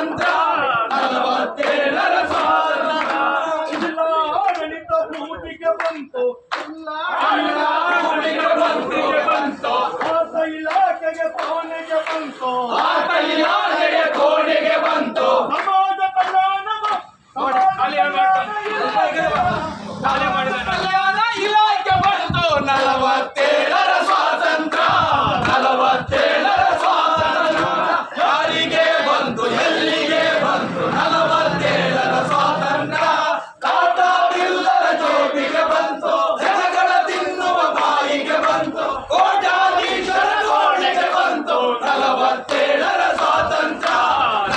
ಸ್ವಾತಂತ್ರ್ಯ 47ರ ಸ್ವಾತಂತ್ರ್ಯ ಜಿಲ್ಲಾಡಳಿತ ಭೂಮಿಗೆ ಬಂತು ಬಂತು ಆತ ಇಲಾಖೆಗೆ ಕೋಣೆಗೆ ಬಂತು ಆತ ಇಲಾಖೆಗೆ ಕೋಣೆಗೆ ಬಂತು ಸಮಾಜ ಕಲ್ಯಾಣದ ಕಲ್ಯಾಣ ಇಲಾಖೆ ಬಂತು 47ರ ಸ್ವಾತಂತ್ರ್ಯ 47ರ ಸ್ವಾತಂತ್ರ್ಯ ಯಾರಿಗೆ ಬಂತು ಎಲ್ಲಿಗೆ ಬಂತು 47ರ ಸ್ವಾತಂತ್ರ್ಯ ಕಾಟವಿಲ್ಲದ ಜೋಬಿಗೆ ಬಂತು ಜನಗಳ ತಿನ್ನುವ ಬಾಯಿಗೆ ಬಂತು ಕೋಟ್ಯಾಧೀಶರ ಕೋಣೆಗೆ ಬಂತು 47ರ ಸ್ವಾತಂತ್ರ್ಯ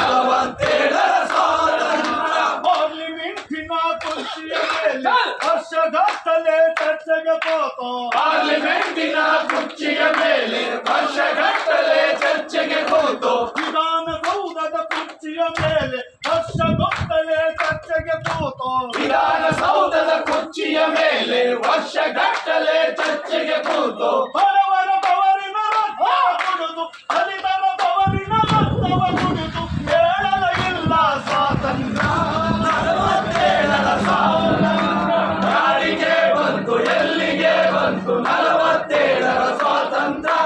47ರ ಸ್ವಾತಂತ್ರ್ಯ ಪಾರ್ಲಿಮೆಂಟಿನ ಕುರ್ಚಿಯ ಮೇಲೆ ವರ್ಷಗಟ್ಟಲೆ ಚರ್ಚೆಗೆ ಕೂತು ಪಾರ್ಲಿಮೆಂಟಿನ ಕುರ್ಚಿಯ ಮೇಲೆ ವರ್ಷಗಟ್ಟಲೆ ಚರ್ಚೆಗೆ ಕೂತು ವಿಧಾನಸೌಧದ ಕುರ್ಚಿಯ ಮೇಲೆ ವರ್ಷಗಟ್ಟಲೆ ಚರ್ಚೆಗೆ ಕೂತು ವಿಧಾನಸೌಧದ ಕುರ್ಚಿಯ ಮೇಲೆ ವರ್ಷಗಟ್ಟಲೆ ಚರ್ಚೆಗೆ ಕೂತು ಬಡವರ ಬವರಿನ ರಕ್ತ ಕುಡಿದು ದಲಿತರ ಬವರಿನ ರಕ್ತವ ಕುಡಿದು ಹೇಳಲ ಇಲ್ಲ ಸ್ವಾತಂತ್ರ್ಯ 47ರ ಸ್ವಾತಂತ್ರ್ಯ ಯಾರಿಗೆ ಬಂತು ಎಲ್ಲಿಗೆ ಬಂತು 47ರ ಸ್ವಾತಂತ್ರ್ಯ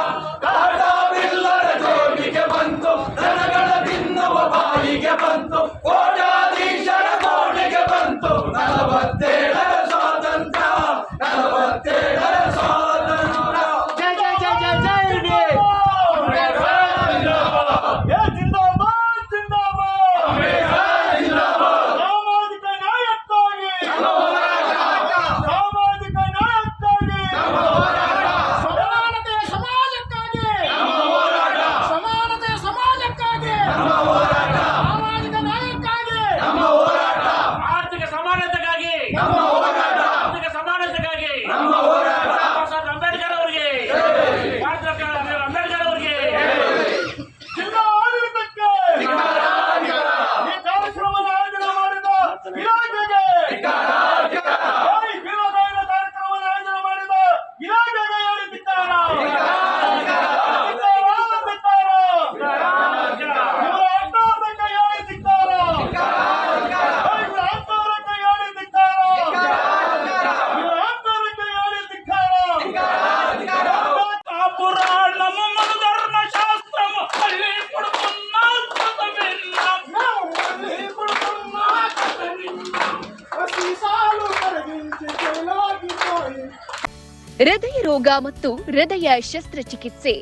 ಕಾಟವಿಲ್ಲದ ಜೋಬಿಗೆ ಬಂತು ಜನಗಳ ತಿನ್ನುವ ಬಾಯಿಗೆ ಬಂತು ಕೋಟ್ಯಾಧೀಶರ ಕೋಣೆಗೆ ಬಂತು 47ರ ಸ್ವಾತಂತ್ರ್ಯ 47ರ ಸ್ವಾತಂತ್ರ್ಯ ಜೈ ಜೈ ಜೈ ಜೈ ಜೈ ಏ ಜಿಂದಾಬಾದ್ ಜಿಂದಾಬಾದ್ ಸಾಮಾಜಿಕ ನ್ಯಾಯಕ್ಕಾಗಿ ಸಾಮಾಜಿಕ ನ್ಯಾಯಕ್ಕಾಗಿ ಸಮಾನತೆಯ ಸಮಾಜಕ್ಕಾಗಿ ಸಮಾನತೆಯ ಸಮಾಜಕ್ಕಾಗಿ ಸಾಮಾಜಿಕ ನ್ಯಾಯಕ್ಕಾಗಿ ಆರ್ಥಿಕ ಸಮಾನತೆಗಾಗಿ ಆರ್ಥಿಕ ಸಮಾನತೆಗಾಗಿ ಡಾಕ್ಟರ್ ಅಂಬೇಡ್ಕರ್ ಅವರಿಗೆ ಅಂಬೇಡ್ಕರ್ ಅವರಿಗೆ ಜಿಲ್ಲಾ ಆಡಳಿತಕ್ಕೆ ಈ ಕಾರ್ಯಕ್ರಮದ ಆಯೋಜನೆ ಮಾಡಿದ ಇಲಾಖೆಗೆ ವೀರಗಾಯನ ಕಾರ್ಯಕ್ರಮದ ಆಯೋಜನೆ ಮಾಡಿದ ಇಲಾಖೆಗೆ ಹೇಳಿದ್ದಾರೆ ಹೃದಯ ರೋಗ ಮತ್ತು ಹೃದಯ ಶಸ್ತ್ರಚಿಕಿತ್ಸೆ,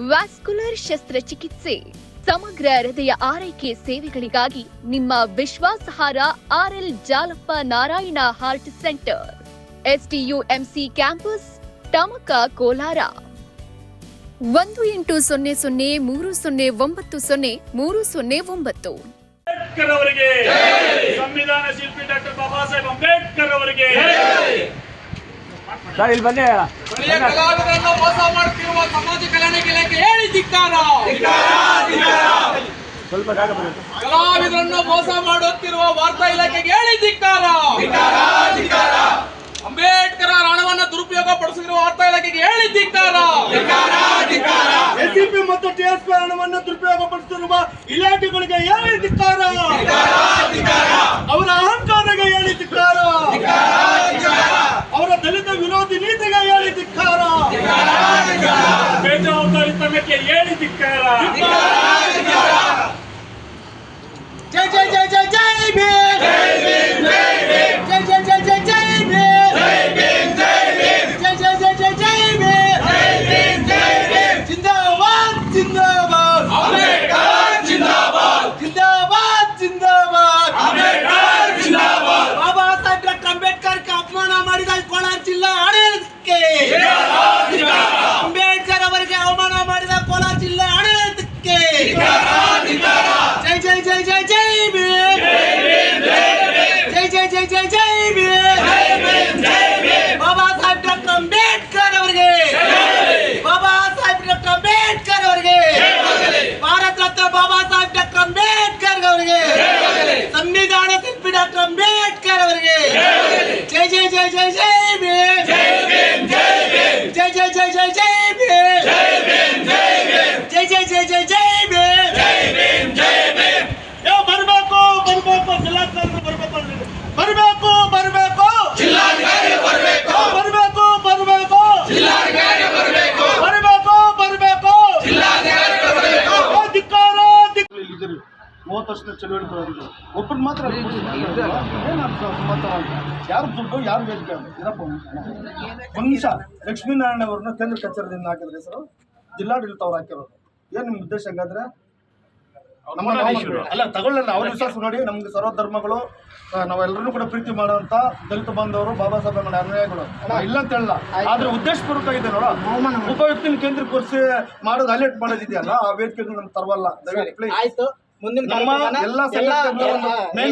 ವ್ಯಾಸ್ಕುಲರ್ ಶಸ್ತ್ರಚಿಕಿತ್ಸೆ, ಸಮಗ್ರ ಹೃದಯ ಆರೈಕೆ ಸೇವೆಗಳಿಗಾಗಿ ನಿಮ್ಮ ವಿಶ್ವಾಸಾರ್ಹ RL Jalappa Narayana heart centre, STUMC campus, Tamaka, Kolar. 180030090309. Ambedkar ಅವರಿಗೆ, ಸಂವಿಧಾನ ಶಿಲ್ಪಿ ಡಾಕ್ಟರ್ ಬಾಬಾ ಸಾಹೇಬ್ ಅಂಬೇಡ್ಕರ್ ಅವರಿಗೆ. ಕಲಾವಿದರನ್ನು ಮೋಸ ಮಾಡುತ್ತಿರುವ ಸಮಾಜ ಕಲ್ಯಾಣ ಇಲಾಖೆ ಹೇಳಿ ಧಿಕ್ಕಾರ. ಕಲಾವಿದರನ್ನು ಮೋಸ ಮಾಡುತ್ತಿರುವ ವಾರ್ತಾ ಇಲಾಖೆಗೆ ಹೇಳಿ ಧಿಕ್ಕಾರ. ಅಂಬೇಡ್ಕರ್ ಹಣವನ್ನು ದುರುಪಯೋಗ ಪಡಿಸುತ್ತಿರುವ ವಾರ್ತಾ ಇಲಾಖೆಗೆ ಹೇಳಿ ಧಿಕ್ಕಾರ. SCP ಮತ್ತು TSP ಹಣವನ್ನು ದುರುಪಯೋಗ ಪಡಿಸುತ್ತಿರುವ ಇಲಾಖೆಗಳಿಗೆ ಹೇಳಿ ಧಿಕ್ಕಾರ. ಅವರ ಅಹಂಕಾರಕ್ಕೆ ಹೇಳಿ ಧಿಕ್ಕಾರ. ಅವರ ದಲಿತ ವಿರೋಧಿ ನೀತಿಗೆ ಹೇಳಿ ಧಿಕ್ಕಾರ. ಬೇಜವಾಬ್ದಾರಿತನಕ್ಕೆ ಹೇಳಿ ಧಿಕ್ಕಾರ. ಜೈ ಜೈ ಜೈ ಜೈ ಜೈ ಭೀಮ್. ಜೈ ಜೈ ಜೈ ಜೈ ಜೈ ಭೀಮ್. ಜೈ ಜೈ ಜೈ ಜೈ ಜೈ ಭೀಮ್. ಜಿಂದಾಬಾದ್ ಜಿಂದಾಬಾದ್ ಜಿಂದಾಬಾದ್ ಜಿಂದಾಬಾದ್. ಬಾಬಾ ಸಾಹೇಬ್ ಡಾಕ್ಟರ್ ಅಂಬೇಡ್ಕರ್ ಅಪಮಾನ ಮಾಡಿದ ಕೋಲಾರ ಜಿಲ್ಲಾ ಆಡಳಿತಕ್ಕೆ, ಅಂಬೇಡ್ಕರ್ ಅವರಿಗೆ ಅವಮಾನ ಮಾಡಿದ ಕೋಲಾರ ಜಿಲ್ಲಾ ಆಡಳಿತಕ್ಕೆ ಜೈ ಜೈ ಜೈ ಜೈ ಜೈ ಭೀಮ್. 30 ವರ್ಷದ ಚಳುವಳಿ ಹೋಗಿದ್ರು ಒಬ್ಬರು ಮಾತ್ರ ಯಾರು ದುಡ್ಡು ಯಾರು ವೇದಿಕೆ ಇರಪ್ಪ ಒಂದು ನಿಮಿಷ. ಲಕ್ಷ್ಮೀನಾರಾಯಣ ಅವ್ರನ್ನ ಕೇಂದ್ರ ಕಚೇರಿಯಿಂದ ಹಾಕಿದ್ರೆ ಹೆಸರು ಜಿಲ್ಲಾಡಳಿತ ಅವ್ರು ಹಾಕಿರೋದು. ಏನು ನಿಮ್ಮ ಉದ್ದೇಶ ಹಂಗಾದ್ರೆ? ಅಲ್ಲ ತಗೊಳ್ಳಲ್ಲ ಅವ್ರ ವಿಶ್ವಾಸ ನೋಡಿ. ನಮ್ಗೆ ಸರ್ವಧರ್ಮಗಳು ನಾವೆಲ್ಲರೂ ಕೂಡ ಪ್ರೀತಿ ಮಾಡುವಂತ ದಲಿತ ಬಾಂಧವರು ಬಾಬಾ ಸಾಹೇಬ್ ಅನುಯಾಯಿಗಳು ಇಲ್ಲ ಅಂತ ಹೇಳಲ್ಲ. ಆದ್ರೆ ಉದ್ದೇಶಪೂರ್ವಕ ಇದೆ ನೋಡ. ಒಬ್ಬ ವ್ಯಕ್ತಿನ ಕೇಂದ್ರ ಕೂರಿಸಿ ಮಾಡೋದು ಹೈಲೈಟ್ ಮಾಡೋದಿದೆಯಲ್ಲ, ಆ ವೇದಿಕೆ ನಮ್ಗೆ ತರವಲ್ಲ. ಆಯ್ತು, ಮುಂದಿನ ನಮ್ಮ ಎಲ್ಲ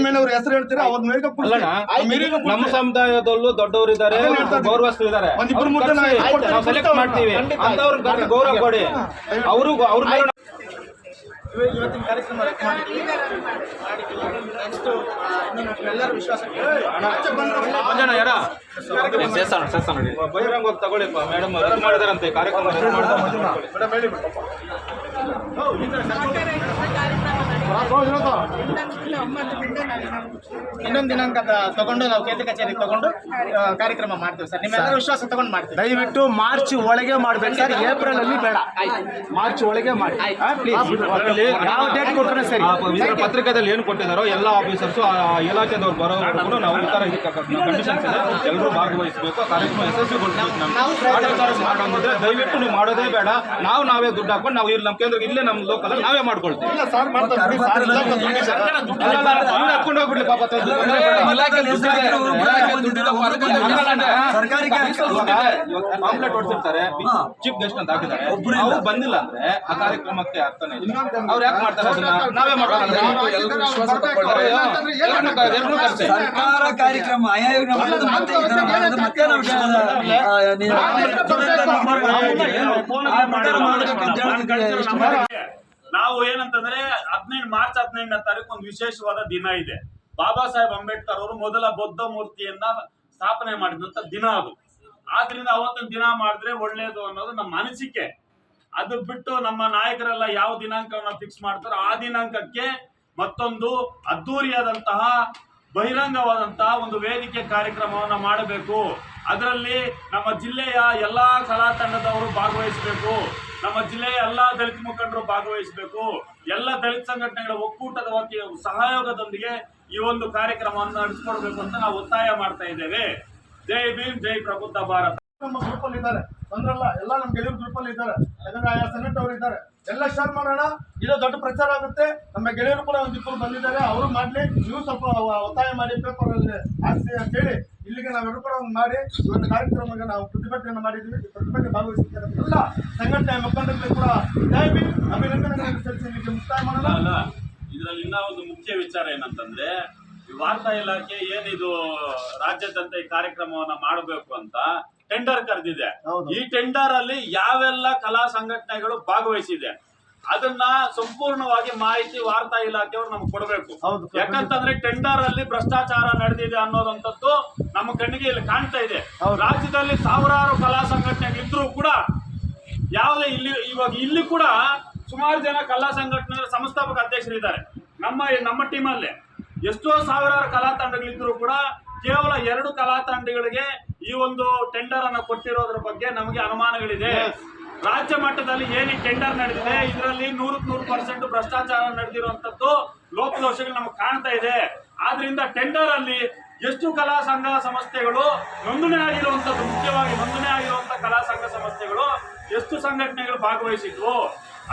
ಮೇನ್ ಅವ್ರ ಹೆಸರು ಹೇಳ್ತೀರಾ ಅವ್ರ ನಮ್ಮ ಸಮುದಾಯದಲ್ಲೂ ದೊಡ್ಡವರಿದ್ದಾರೆ, ಗೌರವಸ್ಥರಿದ್ದಾರೆ. ಒಂದಿಬ್ಬರು ಮುದ್ದೆ ನಾವು ಸೆಲೆಕ್ಟ್ ಮಾಡ್ತೀವಿ ಅಂತವ್ರಿಗೆ ಗೌರವ ಕೊಡಿ. ಅವರು ಅವ್ರ ಮೇಲೆ ಇವತ್ತಿನ ಕಾರ್ಯಕ್ರಮ ಎಲ್ಲರೂ ವಿಶ್ವಾಸ ಬಹಿರಂಗ ತಗೊಳ್ಳಿ ಮೇಡಮ್ ರದ್ದು ಮಾಡಿದಾರಂತೆ ಕಾರ್ಯಕ್ರಮ. ಇನ್ನೊಂದು ದಿನಾಂಕ ತಗೊಂಡು ನಾವು ಕೇಂದ್ರ ಕಚೇರಿಗೆ ತಗೊಂಡು ಕಾರ್ಯಕ್ರಮ ಮಾಡ್ತೀವಿ ಸರ್. ನಿಮ್ಮೆಲ್ಲರ ವಿಶ್ವಾಸ ತಗೊಂಡು ಮಾಡ್ತೀವಿ. ದಯವಿಟ್ಟು ಮಾರ್ಚ್ ಒಳಗೆ ಮಾಡ್ಬೇಕು ಸರ್, ಏಪ್ರಿಲ್ ಅಲ್ಲಿ ಬೇಡ. ಮಾರ್ಚ್ ಒಳಗೆ ಮಾಡಿ ಯಾವ ಡೇಟ್ ಕೊಟ್ಟರೆ ಸರಿ. ಪತ್ರಿಕೆಯಲ್ಲಿ ಏನು ಕೊಟ್ಟಿದ್ದಾರೋ ಎಲ್ಲ ಆಫೀಸರ್ಸು ಇಲಾಖೆದವ್ರು ಬರೋವರೆಗೂ ನಾವು ಈ ಥರ ಕಂಡೀಷನ್ಸ್ ಇದೆ, ಎಲ್ಲರೂ ಭಾಗವಹಿಸಬೇಕು, ಕಾರ್ಯಕ್ರಮ ಯಶಸ್ವಿಗೊಳಿಸಬೇಕು. ಮಾಡೋದ್ರೆ ದಯವಿಟ್ಟು ನೀವು ಮಾಡೋದೇ ಬೇಡ. ನಾವೇ ದುಡ್ಡು ಹಾಕೊಂಡು ನಾವು ಇಲ್ಲಿ ನಮ್ಮ ಕೇಂದ್ರ ಇಲ್ಲೇ ನಮ್ಮ ಲೋಕಲ್ ನಾವೇ ಮಾಡ್ಕೊಳ್ತೀವಿ. ಹಾಕೊಂಡು ಹೋಗ್ಬಿಡ್ಲಿ ಪಾಪ. ಪಾಂಪ್ಲೆಟ್ ಹೊಡ್ಸಿರ್ತಾರೆ, ಚೀಫ್ ಗೆಸ್ಟ್ ಅಂತ ಹಾಕಿದ್ದಾರೆ, ಅವ್ರು ಬಂದಿಲ್ಲ ಅಂದ್ರೆ ಆ ಕಾರ್ಯಕ್ರಮಕ್ಕೆ ಅರ್ಥನೇ ಇಲ್ಲ. ಅವ್ರು ಯಾಕೆ ಮಾಡ್ತಾರೆ ಅದನ್ನ? ನಾವೇ ಮಾಡೋಣ. ಸರ್ಕಾರ ಕಾರ್ಯಕ್ರಮ ನಾವು ಏನಂತಂದ್ರೆ 15 ಮಾರ್ಚ್ 15ನೇ ತಾರೀಕು ಒಂದು ವಿಶೇಷವಾದ ದಿನ ಇದೆ. ಬಾಬಾ ಸಾಹೇಬ್ ಅಂಬೇಡ್ಕರ್ ಅವರು ಮೊದಲ ಬೌದ್ಧ ಮೂರ್ತಿಯನ್ನ ಸ್ಥಾಪನೆ ಮಾಡಿದಂತ ದಿನ ಅದು. ಆದ್ರಿಂದ ಅವತ್ತಿನ ದಿನ ಮಾಡಿದ್ರೆ ಒಳ್ಳೇದು ಅನ್ನೋದು ನಮ್ಮ ಅನಿಸಿಕೆ. ಅದು ಬಿಟ್ಟು ನಮ್ಮ ನಾಯಕರೆಲ್ಲ ಯಾವ ದಿನಾಂಕವನ್ನ ಫಿಕ್ಸ್ ಮಾಡ್ತಾರೋ ಆ ದಿನಾಂಕಕ್ಕೆ ಮತ್ತೊಂದು ಅದ್ದೂರಿಯಾದಂತಹ ಬಹಿರಂಗವಾದಂತಹ ಒಂದು ವೇದಿಕೆ ಕಾರ್ಯಕ್ರಮವನ್ನ ಮಾಡಬೇಕು. ಅದರಲ್ಲಿ ನಮ್ಮ ಜಿಲ್ಲೆಯ ಎಲ್ಲಾ ಕಲಾ ತಂಡದವರು ಭಾಗವಹಿಸಬೇಕು, ನಮ್ಮ ಜಿಲ್ಲೆಯ ಎಲ್ಲಾ ದಲಿತ ಮುಖಂಡರು ಭಾಗವಹಿಸಬೇಕು, ಎಲ್ಲ ದಲಿತ ಸಂಘಟನೆಗಳ ಒಕ್ಕೂಟದ ಸಹಯೋಗದೊಂದಿಗೆ ಈ ಒಂದು ಕಾರ್ಯಕ್ರಮವನ್ನು ನಡೆಸಿಕೊಡ್ಬೇಕು ಅಂತ ನಾವು ಒತ್ತಾಯ ಮಾಡ್ತಾ ಇದ್ದೇವೆ. ಜೈ ಭೀಮ್, ಜೈ ಪ್ರಬುದ್ಧ ಭಾರತ. ನಮ್ಮ ಗ್ರೂಪ್ ಅಲ್ಲಿ ಇದ್ದಾರೆ ಅಂದ್ರಲ್ಲ, ಎಲ್ಲ ನಮ್ಮ ಗೆಳೆಯರ ಗ್ರೂಪ್ ಅಲ್ಲಿ ಇದ್ದಾರೆ, ಯಾಕಂದ್ರೆ ಆಯಾ ಸೆನೆಟ್ ಅವರು ಇದ್ದಾರೆ. ಎಲ್ಲ ಶೇರ್ ಮಾಡೋಣ, ಇದು ದೊಡ್ಡ ಪ್ರಚಾರ ಆಗುತ್ತೆ. ನಮ್ಮ ಗೆಳೆಯರು ಕೂಡ ಒಂದಿಬ್ಬರು ಬಂದಿದ್ದಾರೆ, ಅವರು ಮಾಡ್ಲಿ. ನೀವು ಸ್ವಲ್ಪ ಒತ್ತಾಯ ಮಾಡಿ ಪೇಪರ್ ಅಲ್ಲಿ ಹಾಕ್ಸಿ ಅಂತ ಹೇಳಿ ಇಲ್ಲಿಗೆ ನಾವೆಲ್ಲರೂ ಕೂಡ ಒಂದು ಮಾಡಿ ಇವತ್ತು ಕಾರ್ಯಕ್ರಮಕ್ಕೆ ನಾವು ಪ್ರತಿಭಟನೆ ಮಾಡಿದ್ವಿ. ಪ್ರತಿಭಟನೆ ಭಾಗವಹಿಸಿದ್ದಾರೆ ಎಲ್ಲ ಸಂಘಟನೆ ಮುಖಂಡರಿಗೆ ಕೂಡ ಅಭಿನಂದನೆಗಳನ್ನು ಸಲ್ಲಿಸಿ ಇಲ್ಲಿಗೆ ಮುಕ್ತಾಯ ಮಾಡೋಣ. ಇದರಲ್ಲಿ ಇನ್ನ ಒಂದು ಮುಖ್ಯ ವಿಚಾರ ಏನಂತಂದ್ರೆ, ವಾರ್ತಾ ಇಲಾಖೆ ಏನಿದು ರಾಜ್ಯಾದ್ಯಂತ ಈ ಕಾರ್ಯಕ್ರಮವನ್ನ ಮಾಡಬೇಕು ಅಂತ ಟೆಂಡರ್ ಕರೆದಿದೆ. ಈ ಟೆಂಡರ್ ಅಲ್ಲಿ ಯಾವೆಲ್ಲ ಕಲಾ ಸಂಘಟನೆಗಳು ಭಾಗವಹಿಸಿದೆ ಅದನ್ನ ಸಂಪೂರ್ಣವಾಗಿ ಮಾಹಿತಿ ವಾರ್ತಾ ಇಲಾಖೆಯವರು ನಮ್ಗೆ ಕೊಡಬೇಕು. ಯಾಕಂತಂದ್ರೆ ಟೆಂಡರ್ ಅಲ್ಲಿ ಭ್ರಷ್ಟಾಚಾರ ನಡೆದಿದೆ ಅನ್ನೋದಂತದ್ದು ನಮ್ಮ ಕಣ್ಣಿಗೆ ಇಲ್ಲಿ ಕಾಣ್ತಾ ಇದೆ. ರಾಜ್ಯದಲ್ಲಿ ಸಾವಿರಾರು ಕಲಾ ಸಂಘಟನೆಗಳಿದ್ರು ಕೂಡ ಯಾವುದೇ ಇಲ್ಲಿ ಕೂಡ ಸುಮಾರು ಜನ ಕಲಾ ಸಂಘಟನೆಗಳ ಸಂಸ್ಥಾಪಕ ಅಧ್ಯಕ್ಷರಿದ್ದಾರೆ. ನಮ್ಮ ಟೀಮಲ್ಲೇ ಎಷ್ಟೋ ಸಾವಿರಾರು ಕಲಾ ತಂಡಗಳಿದ್ರು ಕೂಡ ಕೇವಲ 2 ಕಲಾ ತಂಡಗಳಿಗೆ ಈ ಒಂದು ಟೆಂಡರ್ ಅನ್ನು ಕೊಟ್ಟಿರೋದ್ರ ಬಗ್ಗೆ ನಮಗೆ ಅನುಮಾನಗಳಿದೆ. ರಾಜ್ಯ ಮಟ್ಟದಲ್ಲಿ ಏನು ಟೆಂಡರ್ ನಡೆದಿದೆ ಇದರಲ್ಲಿ 100% ಭ್ರಷ್ಟಾಚಾರ ನಡೆದಿರುವಂತದ್ದು ಲೋಪದೋಷಗಳು ನಮಗೆ ಕಾಣ್ತಾ ಇದೆ. ಆದ್ರಿಂದ ಟೆಂಡರ್ ಅಲ್ಲಿ ಎಷ್ಟು ಕಲಾ ಸಂಘ ಸಂಸ್ಥೆಗಳು ನೋಂದಣಿ ಆಗಿರುವಂತದ್ದು, ಮುಖ್ಯವಾಗಿ ನೋಂದಣಿ ಆಗಿರುವಂತಹ ಕಲಾ ಸಂಘ ಸಂಸ್ಥೆಗಳು ಎಷ್ಟು ಸಂಘಟನೆಗಳು ಭಾಗವಹಿಸಿದ್ವು,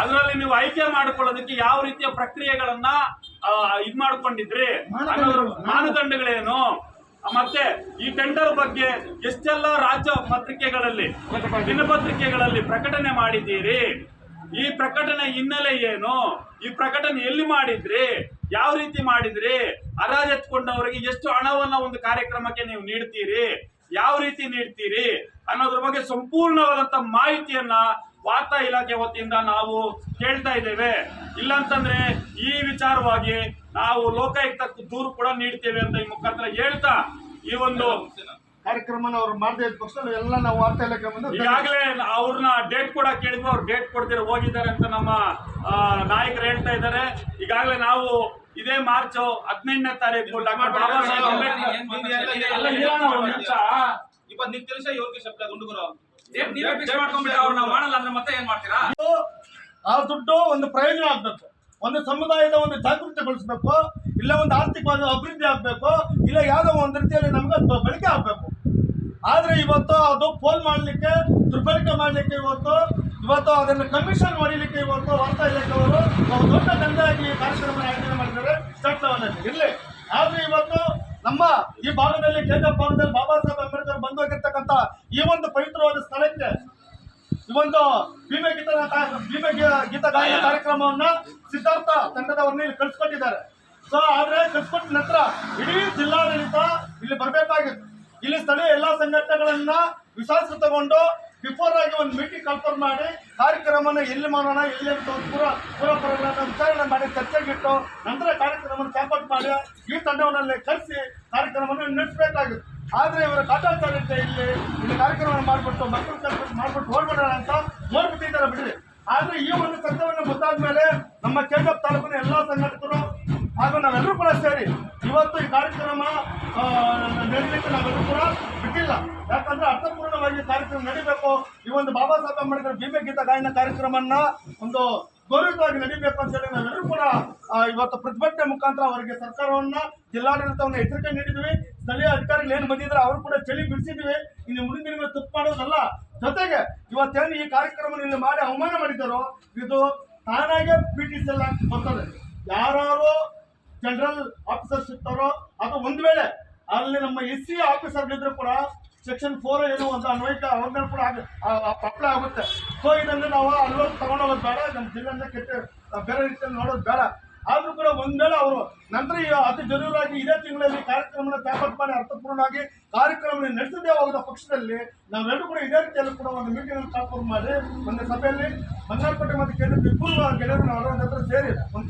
ಅದರಲ್ಲಿ ನೀವು ಆಯ್ಕೆ ಮಾಡಿಕೊಳ್ಳೋದಕ್ಕೆ ಯಾವ ರೀತಿಯ ಪ್ರಕ್ರಿಯೆಗಳನ್ನ ಇದ್ ಮಾಡ್ಕೊಂಡಿದ್ರಿ, ಮಾನದಂಡಗಳೇನು, ಮತ್ತೆ ಈ ಟೆಂಡರ್ ಬಗ್ಗೆ ಎಷ್ಟೆಲ್ಲ ರಾಜ್ಯ ಪತ್ರಿಕೆಗಳಲ್ಲಿ ದಿನಪತ್ರಿಕೆಗಳಲ್ಲಿ ಪ್ರಕಟಣೆ ಮಾಡಿದ್ದೀರಿ, ಈ ಪ್ರಕಟಣೆ ಹಿನ್ನೆಲೆ ಏನು, ಈ ಪ್ರಕಟಣೆ ಎಲ್ಲಿ ಮಾಡಿದ್ರಿ, ಯಾವ ರೀತಿ ಮಾಡಿದ್ರಿ, ಹರಾಜೆತ್ಕೊಂಡವರಿಗೆ ಎಷ್ಟು ಹಣವನ್ನ ಒಂದು ಕಾರ್ಯಕ್ರಮಕ್ಕೆ ನೀವು ನೀಡ್ತೀರಿ, ಯಾವ ರೀತಿ ನೀಡ್ತೀರಿ ಅನ್ನೋದ್ರ ಬಗ್ಗೆ ಸಂಪೂರ್ಣವಾದಂತ ಮಾಹಿತಿಯನ್ನ ವಾರ್ತಾ ಇಲಾಖೆ ವತಿಯಿಂದ ನಾವು ಕೇಳ್ತಾ ಇದ್ದೇವೆ. ಇಲ್ಲಂತಂದ್ರೆ ಈ ವಿಚಾರವಾಗಿ ನಾವು ಲೋಕಾಯುಕ್ತಕ್ಕೆ ದೂರು ಕೂಡ ನೀಡ್ತೇವೆ ಅಂತ ಈ ಮುಖಾಂತರ ಹೇಳ್ತಾ ಈ ಒಂದು ಕಾರ್ಯಕ್ರಮ ಅವ್ರು ಮಾಡದೇ ಇದ್ದ ಪಕ್ಷ ಎಲ್ಲ ನಾವು ವಾರ್ತಾ ಇಲಾಖೆ ಬಂದು ಈಗಾಗಲೇ ಅವ್ರನ್ನ ಡೇಟ್ ಕೂಡ ಕೇಳಿದ್ವಿ, ಅವ್ರು ಡೇಟ್ ಕೊಡ್ದಿರ ಹೋಗಿದ್ದಾರೆ ಅಂತ ನಮ್ಮ ನಾಯಕರು ಹೇಳ್ತಾ ಇದ್ದಾರೆ. ಈಗಾಗಲೇ ನಾವು ಇದೇ ಮಾರ್ಚ್ 15ನೇ ತಾರೀಕು ಡಾಕ್ಟರ್ ಬಾಬಾ ಸಾಹೇಬ್ ಆ ದುಡ್ಡು ಒಂದು ಪ್ರಯೋಜನ ಆಗ್ಬೇಕು. ಒಂದು ಸಮುದಾಯದ ಒಂದು ಜಾಗೃತಿಗೊಳಿಸಬೇಕು, ಇಲ್ಲ ಒಂದು ಆರ್ಥಿಕವಾದ ಅಭಿವೃದ್ಧಿ ಆಗಬೇಕು, ಇಲ್ಲ ಯಾವುದೋ ಒಂದು ರೀತಿಯಲ್ಲಿ ನಮ್ಗೆ ಬಳಕೆ ಆಗಬೇಕು. ಆದರೆ ಇವತ್ತು ಅದು ಪೋಲ್ ಮಾಡಲಿಕ್ಕೆ, ದುರ್ಬಳಕೆ ಮಾಡಲಿಕ್ಕೆ ಇವತ್ತು ಅದನ್ನು ಕಮಿಷನ್ ಹೊಡಿಲಿಕ್ಕೆ ಇವತ್ತು ವಾರ್ತಾ ಇಲಾಖೆಯವರು ದೊಡ್ಡ ದಂಡವಾಗಿ ಈ ಕಾರ್ಯಕ್ರಮ ಆಯೋಜನೆ ಮಾಡಿದ್ದಾರೆ ಸ್ಟೇಟ್ ಲೆವೆಲಲ್ಲಿ ಇರಲಿ. ಆದರೆ ಇವತ್ತು ನಮ್ಮ ಈ ಭಾಗದಲ್ಲಿ ಕೇಂದ್ರ ಭಾಗದಲ್ಲಿ ಬಾಬಾ ಸಾಹೇಬ್ ಅಂಬೇಡ್ಕರ್ ಬಂದು ಹೋಗಿರ್ತಕ್ಕಂಥ ಈ ಒಂದು ಪವಿತ್ರವಾದ ಸ್ಥಳಕ್ಕೆ ಈ ಒಂದು ಭೀಮ ಗೀತ ಗಾಯನ ಕಾರ್ಯಕ್ರಮವನ್ನ ಸಿದ್ಧಾರ್ಥ ತಂಡದವರನ್ನ ಇಲ್ಲಿ ಕಳಿಸ್ಕೊಟ್ಟಿದ್ದಾರೆ. ಸೊ ಆದ್ರೆ ಕಳಿಸ್ಕೊಟ್ಟ ನಂತರ ಇಡೀ ಜಿಲ್ಲಾಡಳಿತ ಇಲ್ಲಿ ಬರಬೇಕಾಗಿತ್ತು. ಇಲ್ಲಿ ಸ್ಥಳೀಯ ಎಲ್ಲಾ ಸಂಘಟನೆಗಳನ್ನ ವಿಶ್ವಾಸ ತಗೊಂಡು ಬಿಫೋರ್ ಆಗಿ ಒಂದು ಮೀಟಿಂಗ್ ಕನ್ಫರ್ಮ್ ಮಾಡಿ ಕಾರ್ಯಕ್ರಮನ ಎಲ್ಲಿ ಮಾಡೋಣ, ಎಲ್ಲಿ ಅಂತ ಪೂರ್ವಪರಗಳನ್ನ ವಿಚಾರಣೆ ಮಾಡಿ ಚರ್ಚೆಗಿಟ್ಟು ನಂತರ ಕಾರ್ಯಕ್ರಮವನ್ನು ಚಾಪಟ್ ಮಾಡಿ ಈ ತಂಡವನ್ನಲ್ಲಿ ಕರೆಸಿ ಕಾರ್ಯಕ್ರಮವನ್ನು ನಡೆಸಬೇಕಾಗಿತ್ತು. ಆದರೆ ಇವರ ಕಾಟಾಚಾರತೆ ಇಲ್ಲಿ ಕಾರ್ಯಕ್ರಮ ಮಾಡಿಬಿಟ್ಟು ಮಕ್ಕಳು ಮಾಡ್ಬಿಟ್ಟು ಹೋಗ್ಬಿಡೋಣ ಅಂತ ನೋಡ್ಬಿಟ್ಟಿದ್ದಾರೆ ಬಿಡ್ರಿ. ಆದ್ರೆ ಈ ಒಂದು ಸತ್ಯವನ್ನು ಗೊತ್ತಾದ ಮೇಲೆ ನಮ್ಮ ಕೆಜಪ್ ತಾಲೂಕಿನ ಎಲ್ಲಾ ಸಂಘಟಕರು ಹಾಗೂ ನಾವೆಲ್ಲರೂ ಕೂಡ ಸೇರಿ ಇವತ್ತು ಈ ಕಾರ್ಯಕ್ರಮ ನಡೀಲಿಕ್ಕೆ ನಾವೆಲ್ಲರೂ ಕೂಡ ಬಿಟ್ಟಿಲ್ಲ. ಯಾಕಂದ್ರೆ ಅರ್ಥಪೂರ್ಣವಾಗಿ ಕಾರ್ಯಕ್ರಮ ನಡೀಬೇಕು. ಈ ಒಂದು ಬಾಬಾ ಸಾಹೇಬ್ ಅಂಬೇಡ್ಕರ್ ಭೀಮ ಗೀತ ಗಾಯನ ಕಾರ್ಯಕ್ರಮನ ಒಂದು ಗೌರವವಾಗಿ ನಡೀಬೇಕು ಅಂತ ಹೇಳಿ ನಾವೆಲ್ಲರೂ ಕೂಡ ಇವತ್ತು ಪ್ರತಿಭಟನೆ ಮುಖಾಂತರ ಅವರಿಗೆ ಸರ್ಕಾರವನ್ನ, ಜಿಲ್ಲಾಡಳಿತವನ್ನ ಎಚ್ಚರಿಕೆ ನೀಡಿದ್ವಿ. ಸ್ಥಳೀಯ ಅಧಿಕಾರಿಗಳು ಏನು ಬಂದಿದ್ರೆ ಅವರು ಕೂಡ ಚಳಿ ಬಿಡಿಸಿದ್ವಿ. ಇನ್ನು ಮುಂದಿನ ದಿನ ತಪ್ಪು ಮಾಡೋದಲ್ಲ. ಜೊತೆಗೆ ಇವತ್ತೇನು ಈ ಕಾರ್ಯಕ್ರಮ ಇಲ್ಲಿ ಮಾಡಿ ಅವಮಾನ ಮಾಡಿದ್ದಾರೋ ಇದು ತಾನಾಗೆ PTC ಬರ್ತದೆ. ಯಾರು ಜನರಲ್ ಆಫೀಸರ್ಸ್ ಇರ್ತಾರೋ ಅಥವಾ ಒಂದು ವೇಳೆ ಅಲ್ಲಿ ನಮ್ಮ SC ಆಫೀಸರ್ಗಳಿದ್ರು ಕೂಡ ಸೆಕ್ಷನ್ 4 ಏನು ಅಂತ ಅನ್ವಯಿಕ ಅವ್ರನ್ನ ಕೂಡ ಅಪ್ಲೈ ಆಗುತ್ತೆ. ಸೊ ಇದನ್ನು ನಾವು ಅಲ್ಲೋಗಿ ತಗೊಂಡೋಗೋದು ಬೇಡ, ನಮ್ಮ ಜಿಲ್ಲೆಯಿಂದ ಬೇರೆ ರೀತಿಯಲ್ಲಿ ನೋಡೋದು ಬೇಡ. ಆದ್ರೂ ಕೂಡ ಒಂದ್ ವೇಳೆ ಅವರು ನಂತರ ಅತಿ ಜರೂರಾಗಿ ಇದೇ ತಿಂಗಳಲ್ಲಿ ಕಾರ್ಯಕ್ರಮನ ಚಾಪಟ್ ಮಾಡಿ ಅರ್ಥಪೂರ್ಣವಾಗಿ ಕಾರ್ಯಕ್ರಮ ನಡೆಸದೇ ಹೋಗದ ಪಕ್ಷದಲ್ಲಿ ನಾವೆಲ್ಲರೂ ಕೂಡ ಇದೇ ರೀತಿಯಲ್ಲಿ ಕೂಡ ಒಂದು ಮೀಟಿಂಗ್ ಅನ್ನು ಕಾಲ್ಫಾರ್ಮ್ ಮಾಡಿ ಒಂದು ಸಭೆಯಲ್ಲಿ ಬಂಗಾರಪೇಟೆ ಮತ್ತು ಕೇಂದ್ರ ಇಬ್ಬರು ಗೆಳೆಯರು ಅವರ ಹತ್ರ ಸೇರಿ